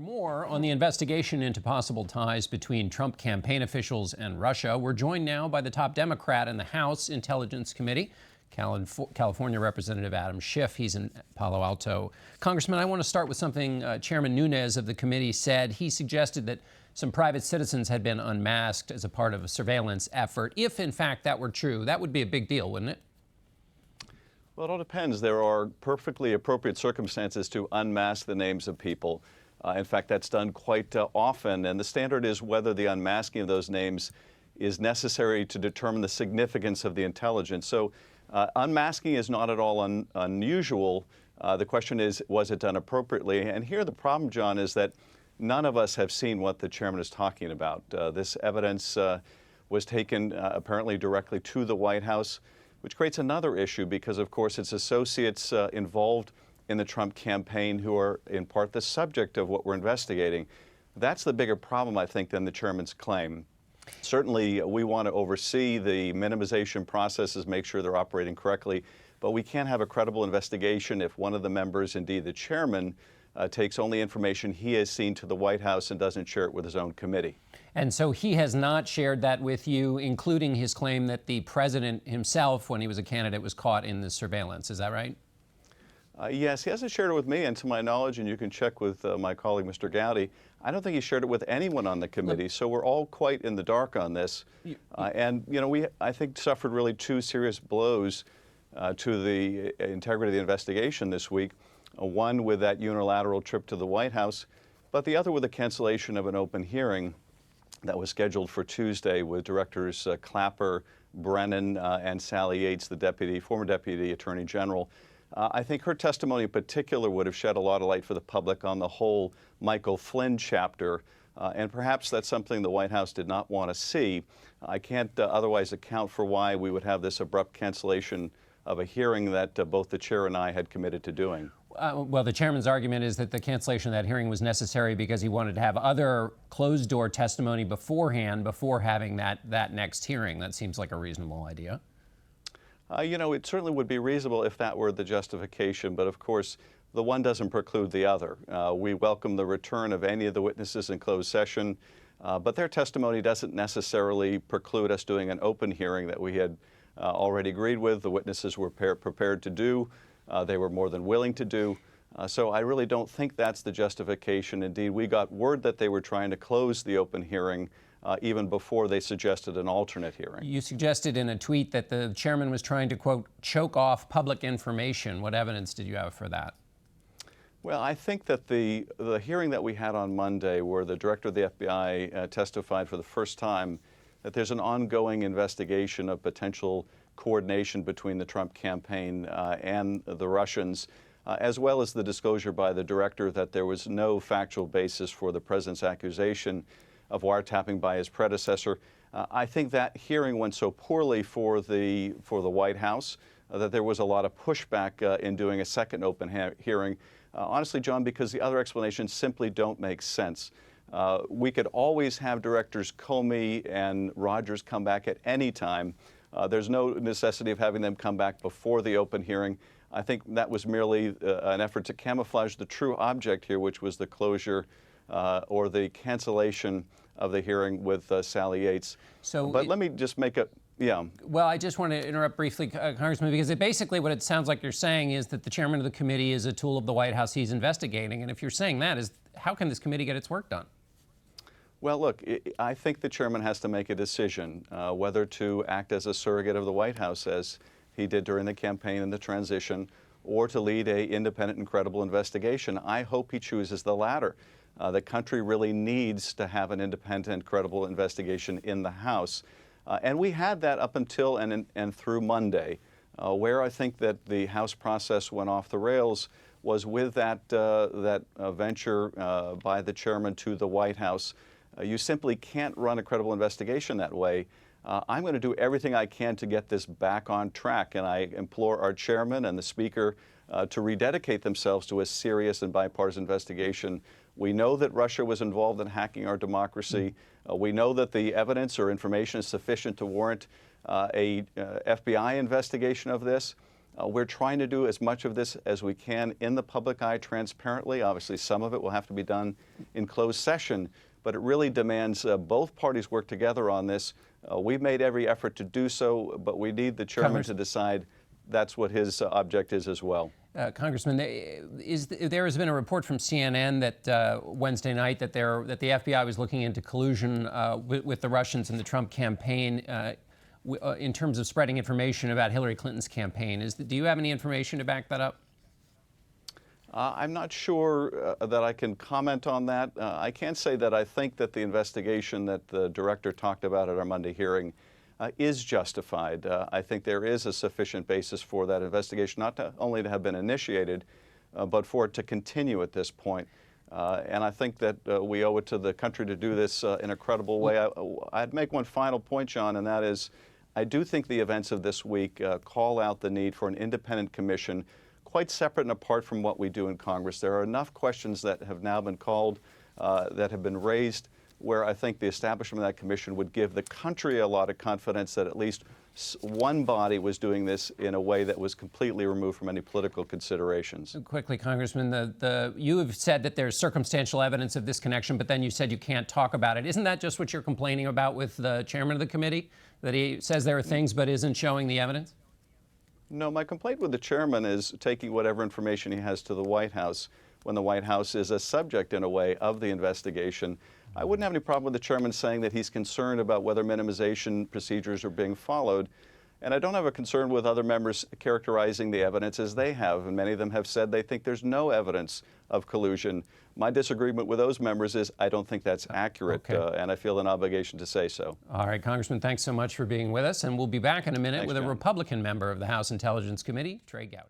more on the investigation into possible ties between Trump campaign officials and Russia, we're joined now by the top Democrat in the House Intelligence Committee, California Representative Adam Schiff. He's in Palo Alto. Congressman, I want to start with something Chairman Nunes of the committee said. He suggested that some private citizens had been unmasked as a part of a surveillance effort. If, in fact, that were true, that would be a big deal, wouldn't it? Well, it all depends. There are perfectly appropriate circumstances to unmask the names of people. In fact, that's done quite often, and the standard is whether the unmasking of those names is necessary to determine the significance of the intelligence. So unmasking is not at all unusual. The question is, was it done appropriately? And here the problem, John, is that none of us have seen what the chairman is talking about. This evidence was taken apparently directly to the White House, which creates another issue because, of course, it's associates involved in the Trump campaign who are in part the subject of what we're investigating. That's the bigger problem, I think, than the chairman's claim. Certainly, we want to oversee the minimization processes, make sure they're operating correctly, but we can't have a credible investigation if one of the members, indeed the chairman, takes only information he has seen to the White House and doesn't share it with his own committee. And so he has not shared that with you, including his claim that the president himself, when he was a candidate, was caught in the surveillance. Is that right? Yes, he hasn't shared it with me, and to my knowledge, and you can check with my colleague, Mr. Gowdy, I don't think he shared it with anyone on the committee, so we're all quite in the dark on this. And, you know, we, I think, suffered really two serious blows to the integrity of the investigation this week. One with that unilateral trip to the White House, but the other with the cancellation of an open hearing that was scheduled for Tuesday with Directors Clapper, Brennan, and Sally Yates, the former Deputy Attorney General. I think her testimony in particular would have shed a lot of light for the public on the whole Michael Flynn chapter, and perhaps that's something the White House did not want to see. I can't otherwise account for why we would have this abrupt cancellation of a hearing that both the chair and I had committed to doing. Well, the chairman's argument is that the cancellation of that hearing was necessary because he wanted to have other closed-door testimony beforehand, before having that next hearing. That seems like a reasonable idea. You know, it certainly would be reasonable if that were the justification, but of course, the one doesn't preclude the other. We welcome the return of any of the witnesses in closed session, but their testimony doesn't necessarily preclude us doing an open hearing that we had already agreed with. The witnesses were prepared to do. They were more than willing to do. So I really don't think that's the justification. Indeed, we got word that they were trying to close the open hearing even before they suggested an alternate hearing. You suggested in a tweet that the chairman was trying to, quote, choke off public information. What evidence did you have for that? Well, I think that the hearing that we had on Monday, where the director of the FBI testified for the first time that there's an ongoing investigation of potential coordination between the Trump campaign and the Russians, as well as the disclosure by the director that there was no factual basis for the president's accusation of wiretapping by his predecessor. I think that hearing went so poorly for the White House that there was a lot of pushback in doing a second open hearing. Honestly, John, because the other explanations simply don't make sense. We could always have directors Comey and Rogers come back at any time. There's no necessity of having them come back before the open hearing. I think that was merely an effort to camouflage the true object here, which was the closure or the cancellation of the hearing with Sally Yates. But let me just make a, yeah. Well, I just want to interrupt briefly, Congressman, because basically what it sounds like you're saying is that the chairman of the committee is a tool of the White House he's investigating. And if you're saying that, how can this committee get its work done? Well, look, I think the chairman has to make a decision whether to act as a surrogate of the White House, as he did during the campaign and the transition, or to lead an independent and credible investigation. I hope he chooses the latter. The country really needs to have an independent, credible investigation in the House. And we had that up until and through Monday. Where I think that the House process went off the rails was with that venture by the chairman to the White House. You simply can't run a credible investigation that way. I'm going to do everything I can to get this back on track, and I implore our chairman and the speaker to rededicate themselves to a serious and bipartisan investigation. We know that Russia was involved in hacking our democracy. We know that the evidence or information is sufficient to warrant a FBI investigation of this. We're trying to do as much of this as we can in the public eye transparently. Obviously, some of it will have to be done in closed session, but it really demands both parties work together on this. We've made every effort to do so, but we need the chairman to decide that's what his object is as well. Congressman, there has been a report from CNN that Wednesday night that the FBI was looking into collusion with the Russians in the Trump campaign in terms of spreading information about Hillary Clinton's campaign. Do you have any information to back that up? I'm not sure that I can comment on that. I can say that I think that the investigation that the director talked about at our Monday hearing is justified. I think there is a sufficient basis for that investigation, not only to have been initiated, but for it to continue at this point. And I think that we owe it to the country to do this in a credible way. I'd make one final point, John, and that is I do think the events of this week call out the need for an independent commission, quite separate and apart from what we do in Congress. There are enough questions that have now been called, that have been raised, where I think the establishment of that commission would give the country a lot of confidence that at least one body was doing this in a way that was completely removed from any political considerations. Quickly, Congressman, you have said that there's circumstantial evidence of this connection, but then you said you can't talk about it. Isn't that just what you're complaining about with the chairman of the committee, that he says there are things but isn't showing the evidence? No, my complaint with the chairman is taking whatever information he has to the White House when the White House is a subject, in a way, of the investigation. I wouldn't have any problem with the chairman saying that he's concerned about whether minimization procedures are being followed. And I don't have a concern with other members characterizing the evidence as they have, and many of them have said they think there's no evidence of collusion. My disagreement with those members is I don't think that's accurate, and I feel an obligation to say so. All right, Congressman, thanks so much for being with us, and we'll be back in a minute with a John. Republican member of the House Intelligence Committee, Trey Gowdy.